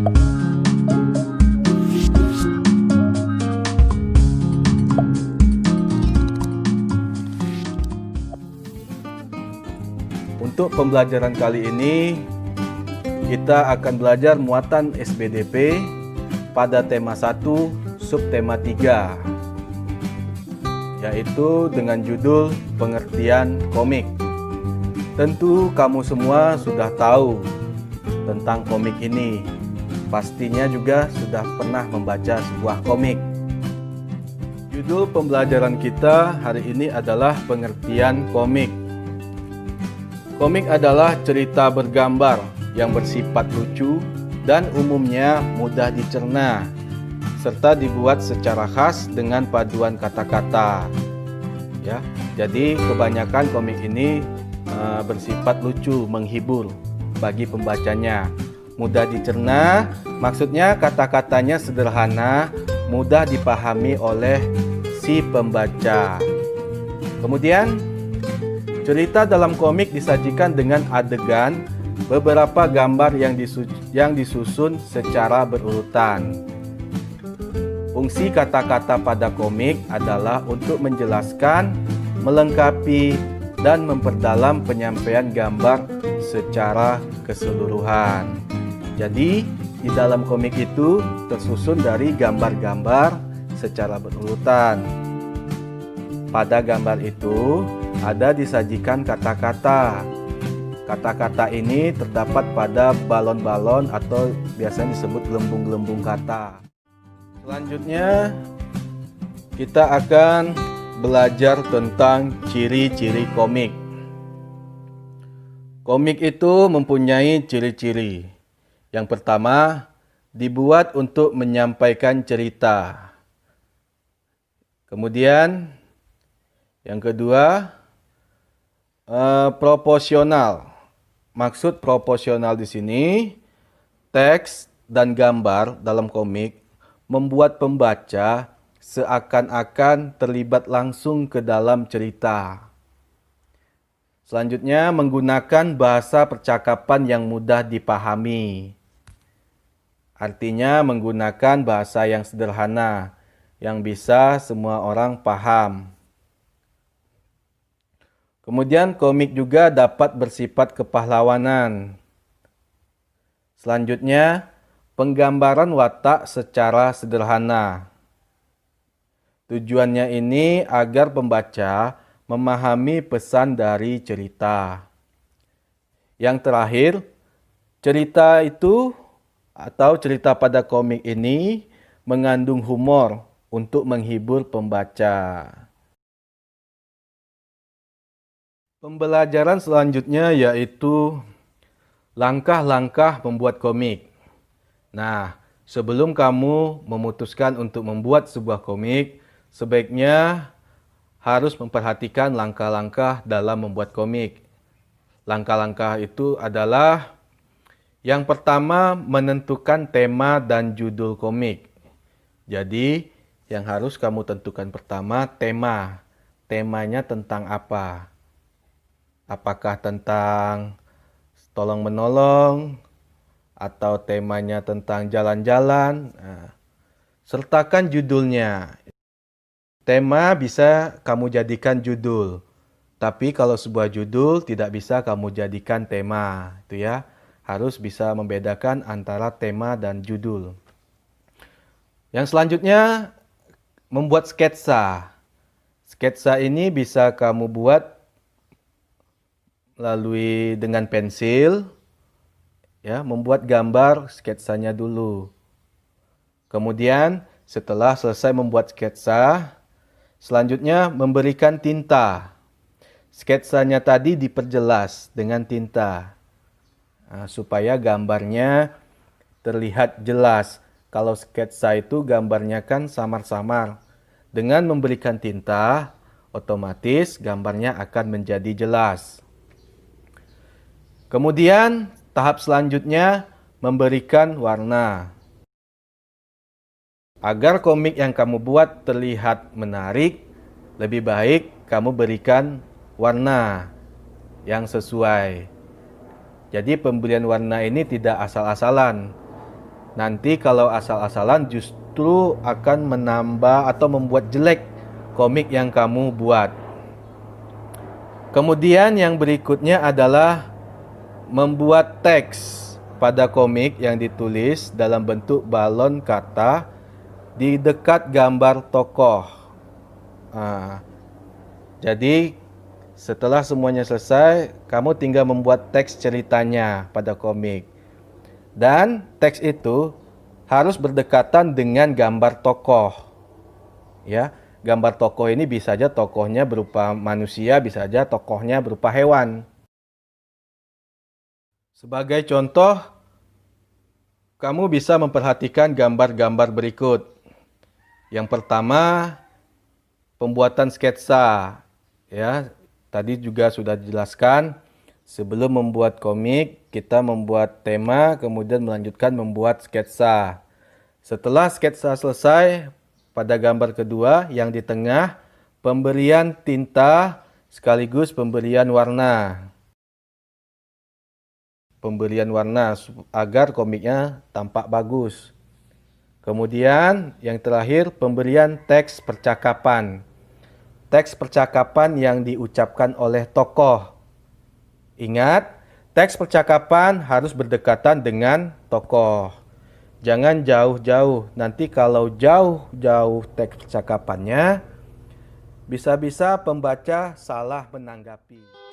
Untuk pembelajaran kali ini, kita akan belajar muatan SBDP pada tema 1, subtema 3, yaitu dengan judul pengertian komik. Tentu kamu semua sudah tahu tentang komik ini. Pastinya juga sudah pernah membaca sebuah komik. Judul pembelajaran kita hari ini adalah pengertian komik. Komik adalah cerita bergambar yang bersifat lucu dan umumnya mudah dicerna, serta dibuat secara khas dengan paduan kata-kata. Ya, jadi kebanyakan komik ini bersifat lucu, menghibur bagi pembacanya. Mudah dicerna, maksudnya kata-katanya sederhana, mudah dipahami oleh si pembaca. Kemudian, cerita dalam komik disajikan dengan adegan beberapa gambar yang disusun secara berurutan. Fungsi kata-kata pada komik adalah untuk menjelaskan, melengkapi, dan memperdalam penyampaian gambar secara keseluruhan. Jadi, di dalam komik itu tersusun dari gambar-gambar secara berurutan. Pada gambar itu ada disajikan kata-kata. Kata-kata ini terdapat pada balon-balon atau biasanya disebut gelembung-gelembung kata. Selanjutnya kita akan belajar tentang ciri-ciri komik. Komik itu mempunyai ciri-ciri. Yang pertama, dibuat untuk menyampaikan cerita. Kemudian yang kedua, proporsional. Maksud proporsional di sini, teks dan gambar dalam komik membuat pembaca seakan-akan terlibat langsung ke dalam cerita. Selanjutnya, menggunakan bahasa percakapan yang mudah dipahami. Artinya menggunakan bahasa yang sederhana, yang bisa semua orang paham. Kemudian komik juga dapat bersifat kepahlawanan. Selanjutnya, penggambaran watak secara sederhana. Tujuannya ini agar pembaca memahami pesan dari cerita. Yang terakhir, cerita itu atau cerita pada komik ini mengandung humor untuk menghibur pembaca. Pembelajaran selanjutnya yaitu langkah-langkah membuat komik. Nah, sebelum kamu memutuskan untuk membuat sebuah komik, sebaiknya harus memperhatikan langkah-langkah dalam membuat komik. Langkah-langkah itu adalah yang pertama, menentukan tema dan judul komik. Jadi, yang harus kamu tentukan pertama tema. Temanya tentang apa? Apakah tentang tolong-menolong atau temanya tentang jalan-jalan? Nah, sertakan judulnya. Tema bisa kamu jadikan judul, tapi kalau sebuah judul tidak bisa kamu jadikan tema, itu ya. Harus bisa membedakan antara tema dan judul. Yang selanjutnya, membuat sketsa. Sketsa ini bisa kamu buat melalui dengan pensil, ya, membuat gambar sketsanya dulu. Kemudian setelah selesai membuat sketsa, selanjutnya memberikan tinta. Sketsanya tadi diperjelas dengan tinta, supaya gambarnya terlihat jelas. Kalau sketsa itu gambarnya kan samar-samar. Dengan memberikan tinta, otomatis gambarnya akan menjadi jelas. Kemudian tahap selanjutnya memberikan warna. Agar komik yang kamu buat terlihat menarik, lebih baik kamu berikan warna yang sesuai. Jadi pemberian warna ini tidak asal-asalan. Nanti kalau asal-asalan justru akan menambah atau membuat jelek komik yang kamu buat. Kemudian yang berikutnya adalah membuat teks pada komik yang ditulis dalam bentuk balon kata di dekat gambar tokoh. Jadi setelah semuanya selesai, kamu tinggal membuat teks ceritanya pada komik. Dan teks itu harus berdekatan dengan gambar tokoh. Ya, gambar tokoh ini bisa saja tokohnya berupa manusia, bisa saja tokohnya berupa hewan. Sebagai contoh, kamu bisa memperhatikan gambar-gambar berikut. Yang pertama, pembuatan sketsa. Ya, tadi juga sudah dijelaskan. Sebelum membuat komik, kita membuat tema, kemudian melanjutkan membuat sketsa. Setelah sketsa selesai, pada gambar kedua yang di tengah, pemberian tinta sekaligus pemberian warna. Pemberian warna agar komiknya tampak bagus. Kemudian yang terakhir, pemberian teks percakapan. Teks percakapan yang diucapkan oleh tokoh. Ingat, teks percakapan harus berdekatan dengan tokoh. Jangan jauh-jauh. Nanti kalau jauh-jauh teks percakapannya, bisa-bisa pembaca salah menanggapi.